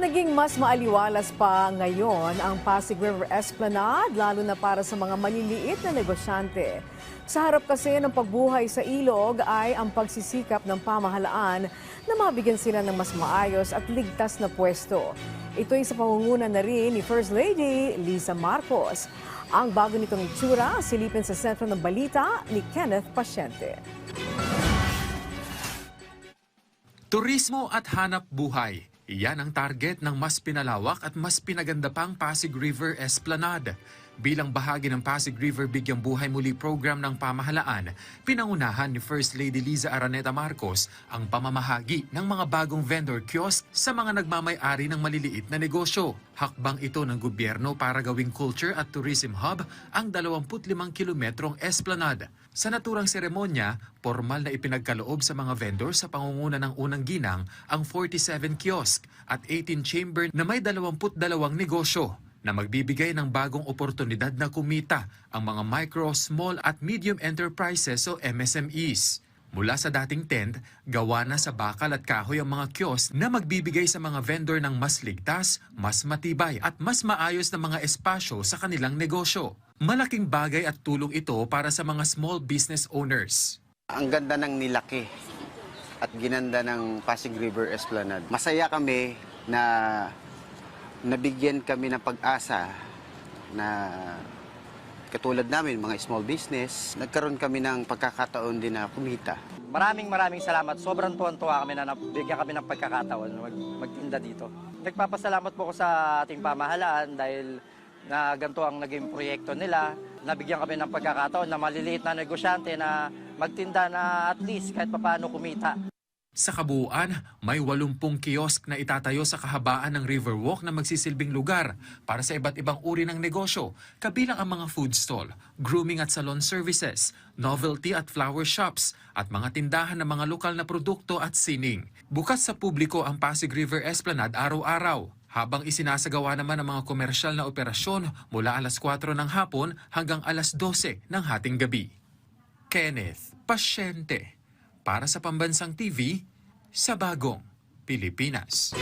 Naging mas maaliwalas pa ngayon ang Pasig River Esplanade, lalo na para sa mga maliliit na negosyante. Sa harap kasi ng pagbuhay sa ilog ay ang pagsisikap ng pamahalaan na mabigyan sila ng mas maayos at ligtas na pwesto. Ito'y sa pangunguna na rin ni First Lady Liza Marcos. Ang bago nitong itsura, silipin sa sentro ng balita ni Kenneth Pasyente. Turismo at hanap buhay. Iyan ang target ng mas pinalawak at mas pinaganda pang Pasig River Esplanade. Bilang bahagi ng Pasig River Bigyang Buhay Muli program ng pamahalaan, pinangunahan ni First Lady Liza Araneta Marcos ang pamamahagi ng mga bagong vendor kiosk sa mga nagmamay-ari ng maliliit na negosyo. Hakbang ito ng gobyerno para gawing culture at tourism hub ang 25 kilometrong esplanade. Sa naturang seremonya, formal na ipinagkaloob sa mga vendor sa pangunguna ng unang ginang ang 47 kiosk at 18 chamber na may 22 negosyo na magbibigay ng bagong oportunidad na kumita ang mga micro, small at medium enterprises o MSMEs. Mula sa dating tent, gawa na sa bakal at kahoy ang mga kiosk na magbibigay sa mga vendor ng mas ligtas, mas matibay at mas maayos na mga espasyo sa kanilang negosyo. Malaking bagay at tulong ito para sa mga small business owners. Ang ganda ng nilaki at ginanda ng Pasig River Esplanade. Masaya kami na nabigyan kami ng pag-asa na katulad namin, mga small business, nagkaroon kami ng pagkakataon din na kumita. Maraming salamat. Sobrang tuwan-tuwa kami na nabigyan kami ng pagkakataon magtinda dito. Nagpapasalamat po ko sa ating pamahalaan dahil na ganito ang naging proyekto nila. Nabigyan kami ng pagkakataon na maliliit na negosyante na magtinda na at least kahit papaano kumita. Sa kabuuan, may 80 kiosk na itatayo sa kahabaan ng Riverwalk na magsisilbing lugar para sa iba't ibang uri ng negosyo, kabilang ang mga food stall, grooming at salon services, novelty at flower shops, at mga tindahan ng mga lokal na produkto at sining. Bukas sa publiko ang Pasig River Esplanade araw-araw, habang isinasagawa naman ang mga komersyal na operasyon mula alas 4 ng hapon hanggang alas 12 ng hating gabi. Kenneth Pasyente, para sa Pambansang TV, sa Bagong Pilipinas.